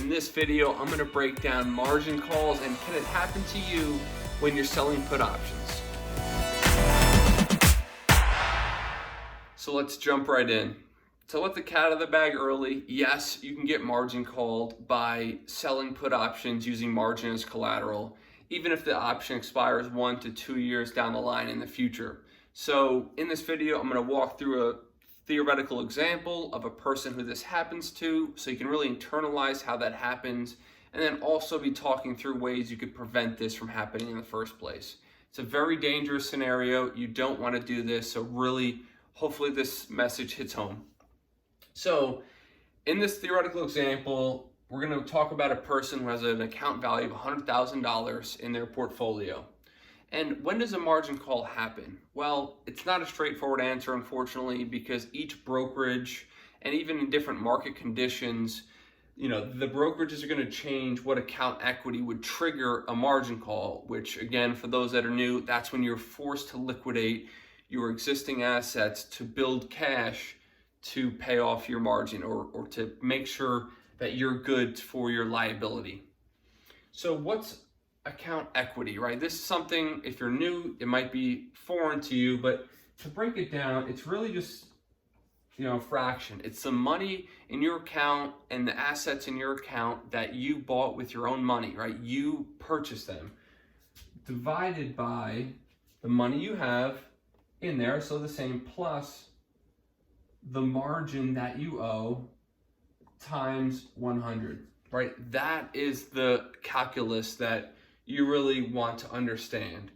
In this video, I'm going to break down margin calls and can it happen to you when you're selling put options. So let's jump right in. To let the cat out of the bag early, yes, you can get margin called by selling put options using margin as collateral, even if the option expires 1 to 2 years down the line in the future. So in this video, I'm going to walk through a theoretical example of a person who this happens to, so you can really internalize how that happens, and then also be talking through ways you could prevent this from happening in the first place. It's a very dangerous scenario. You don't want to do this, so really, hopefully this message hits home. So in this theoretical example, we're going to talk about a person who has an account value of $100,000 in their portfolio. And when does a margin call happen? Well, it's not a straightforward answer, unfortunately, because each brokerage and even in different market conditions, the brokerages are going to change what account equity would trigger a margin call, which again, for those that are new, that's when you're forced to liquidate your existing assets to build cash to pay off your margin or to make sure that you're good for your liability. So what's account equity, right? This is something, if you're new, it might be foreign to you, but to break it down, it's really just, a fraction. It's the money in your account and the assets in your account that you bought with your own money, right? You purchased them, divided by the money you have in there, so the same, plus the margin that you owe times 100, right? That is the calculus that you really want to understand.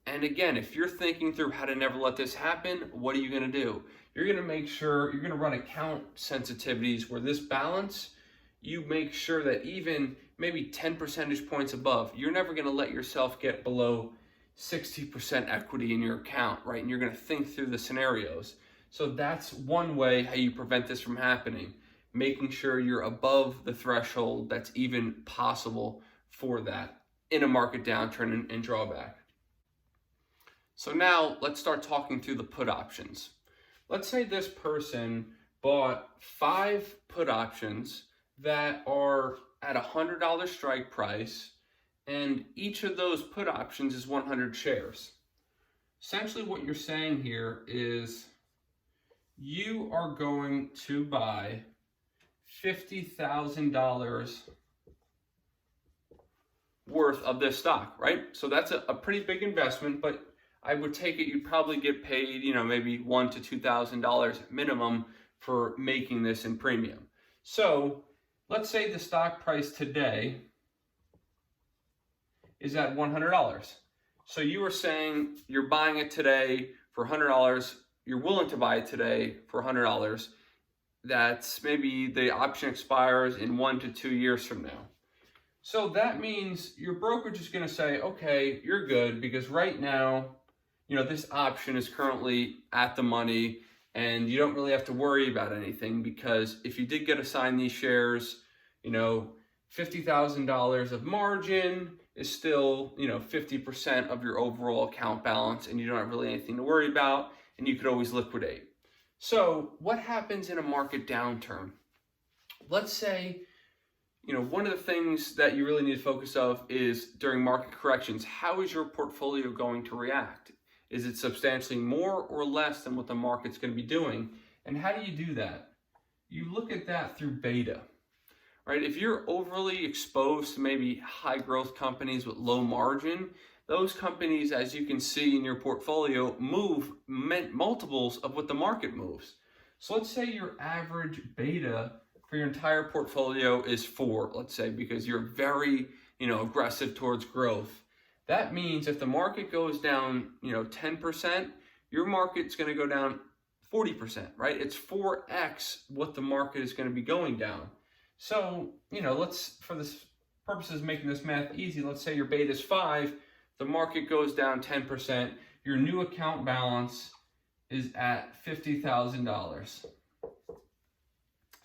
And again, if you're thinking through how to never let this happen, what are you going to do? You're going to make sure, you're going to run account sensitivities where this balance, you make sure that even maybe 10 percentage points above, you're never going to let yourself get below 60% equity in your account, right? And you're going to think through the scenarios. So that's one way how you prevent this from happening, making sure you're above the threshold that's even possible for that in a market downturn and drawback. So now let's start talking through the put options. Let's say this person bought 5 put options that are at $100 strike price, and each of those put options is 100 shares. Essentially what you're saying here is you are going to buy $50,000 worth of this stock, right? So that's a pretty big investment, but I would take it you'd probably get paid, maybe $1,000 to $2,000 minimum for making this in premium. So let's say the stock price today is at $100. So you were saying you're buying it today for $100. You're willing to buy it today for $100. That's maybe the option expires in 1 to 2 years from now. So that means your brokerage is going to say, okay, you're good because right now, this option is currently at the money and you don't really have to worry about anything because if you did get assigned these shares, $50,000 of margin is still, 50% of your overall account balance and you don't have really anything to worry about and you could always liquidate. So what happens in a market downturn? Let's say, one of the things that you really need to focus on is during market corrections, how is your portfolio going to react? Is it substantially more or less than what the market's going to be doing? And how do you do that? You look at that through beta, right? If you're overly exposed to maybe high growth companies with low margin, those companies, as you can see in your portfolio, move multiples of what the market moves. So let's say your average beta for your entire portfolio is 4, let's say, because you're very, aggressive towards growth. That means if the market goes down, 10%, your market's going to go down 40%, right? It's 4x what the market is going to be going down. So, let's, for this purposes of making this math easy, let's say your beta is 5, the market goes down 10%, your new account balance is at $50,000,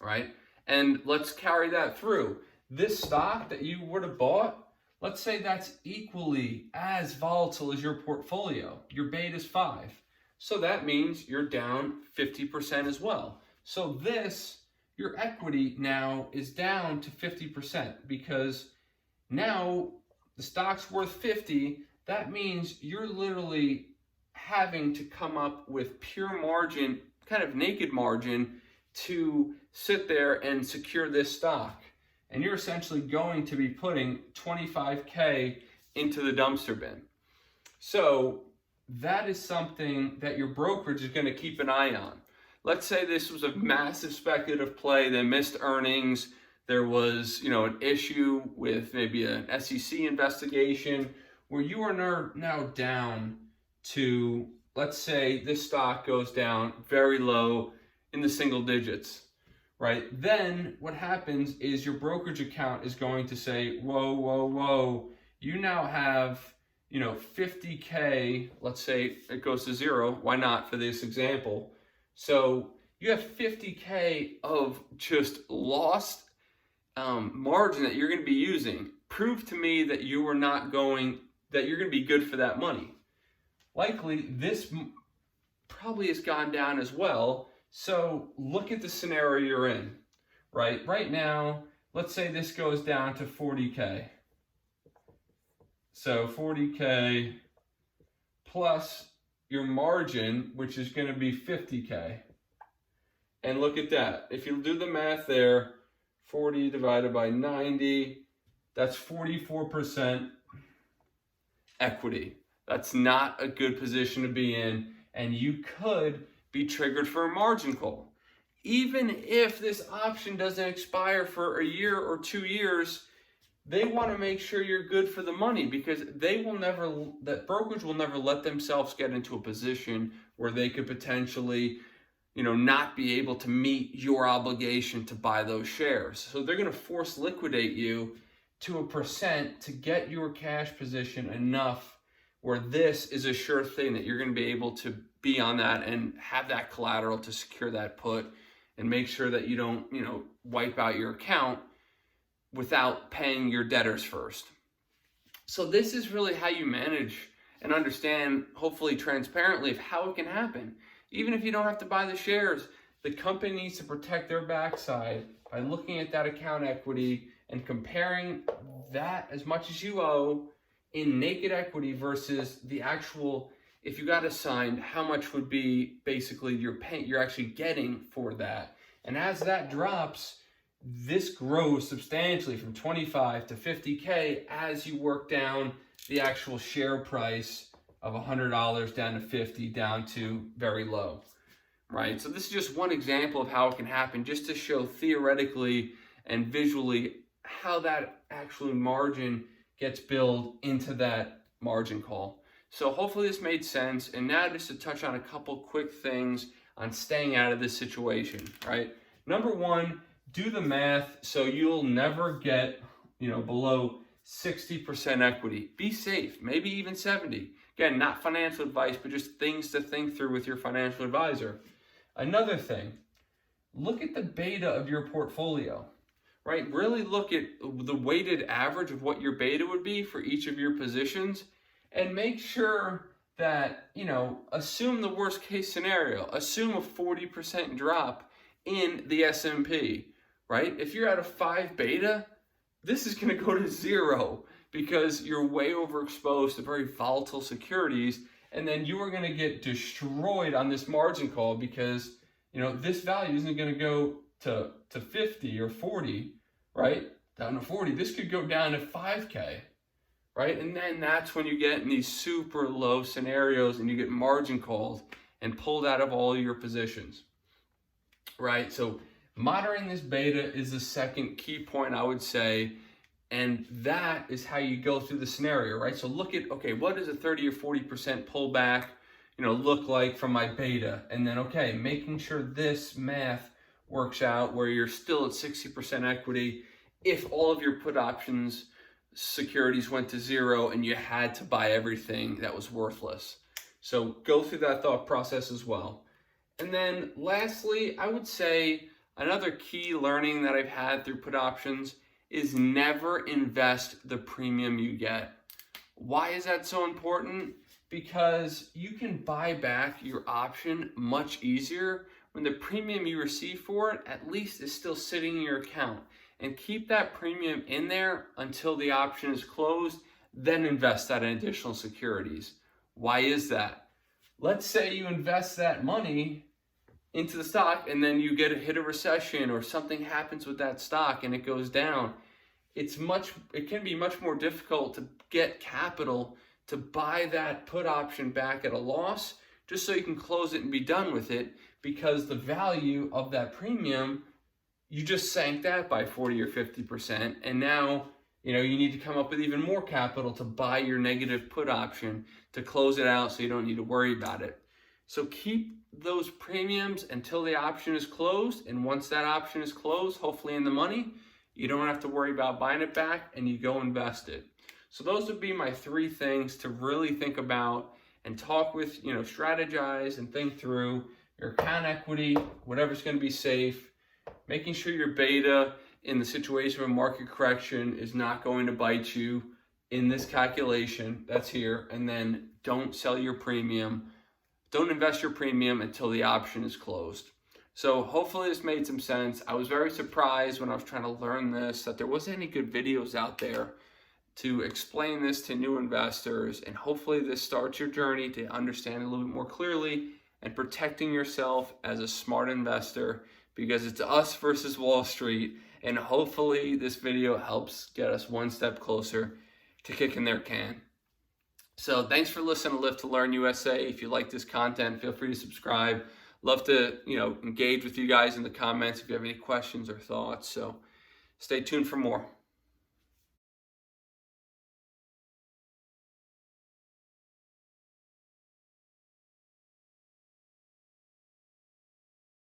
right? And let's carry that through. This stock that you would have bought, let's say that's equally as volatile as your portfolio. Your beta is 5. So that means you're down 50% as well. So this your equity now is down to 50% because now the stock's worth 50. That means you're literally having to come up with pure margin, kind of naked margin, to sit there and secure this stock. And you're essentially going to be putting 25K into the dumpster bin. So that is something that your brokerage is going to keep an eye on. Let's say this was a massive speculative play, they missed earnings, there was, an issue with maybe an SEC investigation where you are now down to, let's say this stock goes down very low in the single digits, right? Then what happens is your brokerage account is going to say, whoa, you now have, 50K, let's say it goes to zero, why not for this example? So you have 50K of just lost margin that you're going to be using. Prove to me that you're going to be good for that money. Likely this probably has gone down as well. So look at the scenario you're in, right? Right now, let's say this goes down to 40K. So 40K plus your margin, which is going to be 50K. And look at that. If you do the math there, 40 divided by 90, that's 44% equity. That's not a good position to be in, and you could be triggered for a margin call. Even if this option doesn't expire for a year or 2 years, they want to make sure you're good for the money because that brokerage will never let themselves get into a position where they could potentially, not be able to meet your obligation to buy those shares. So they're going to force liquidate you to a percent to get your cash position enough where this is a sure thing that you're going to be able to be on that and have that collateral to secure that put and make sure that you don't, wipe out your account without paying your debtors first. So this is really how you manage and understand, hopefully transparently, of how it can happen. Even if you don't have to buy the shares, the company needs to protect their backside by looking at that account equity and comparing that as much as you owe in naked equity versus the actual, if you got assigned, how much would be basically you're actually getting for that. And as that drops, this grows substantially from 25 to 50K as you work down the actual share price of $100 down to 50, down to very low, right? So this is just one example of how it can happen, just to show theoretically and visually how that actual margin gets built into that margin call. So hopefully this made sense. And now just to touch on a couple quick things on staying out of this situation, right? Number one, do the math so you'll never get, below 60% equity. Be safe, maybe even 70. Again, not financial advice, but just things to think through with your financial advisor. Another thing, look at the beta of your portfolio, right? Really look at the weighted average of what your beta would be for each of your positions and make sure that, assume the worst case scenario. Assume a 40% drop in the S&P, right? If you're at a 5 beta, this is going to go to 0 because you're way overexposed to very volatile securities, and then you are going to get destroyed on this margin call because, this value isn't going to go to 50 or 40, right? Down to 40. This could go down to 5K, right? And then that's when you get in these super low scenarios and you get margin called and pulled out of all your positions, right? So monitoring this beta is the second key point, I would say, and that is how you go through the scenario, right? So look at, okay, what does a 30 or 40% pullback, look like from my beta? And then, okay, making sure this math works out where you're still at 60% equity if all of your put options securities went to 0 and you had to buy everything that was worthless. So go through that thought process as well. And then lastly, I would say another key learning that I've had through put options is never invest the premium you get. Why is that so important? Because you can buy back your option much easier when the premium you receive for it at least is still sitting in your account. And keep that premium in there until the option is closed, then invest that in additional securities. Why is that? Let's say you invest that money into the stock and then you hit a recession or something happens with that stock and it goes down. It can be much more difficult to get capital to buy that put option back at a loss just so you can close it and be done with it, because the value of that premium, you just sank that by 40 or 50%, and now you need to come up with even more capital to buy your negative put option to close it out so you don't need to worry about it. So keep those premiums until the option is closed, and once that option is closed, hopefully in the money, you don't have to worry about buying it back and you go invest it. So those would be my 3 things to really think about and talk with, strategize and think through your account equity, whatever's going to be safe, making sure your beta in the situation of a market correction is not going to bite you in this calculation that's here, and then don't sell your premium. Don't invest your premium until the option is closed. So hopefully this made some sense. I was very surprised when I was trying to learn this that there wasn't any good videos out there to explain this to new investors, and hopefully this starts your journey to understand a little bit more clearly and protecting yourself as a smart investor, because it's us versus Wall Street, and hopefully this video helps get us one step closer to kicking their can. So thanks for listening to Live to Learn USA. If you like this content, feel free to subscribe. Love to engage with you guys in the comments if you have any questions or thoughts. So stay tuned for more.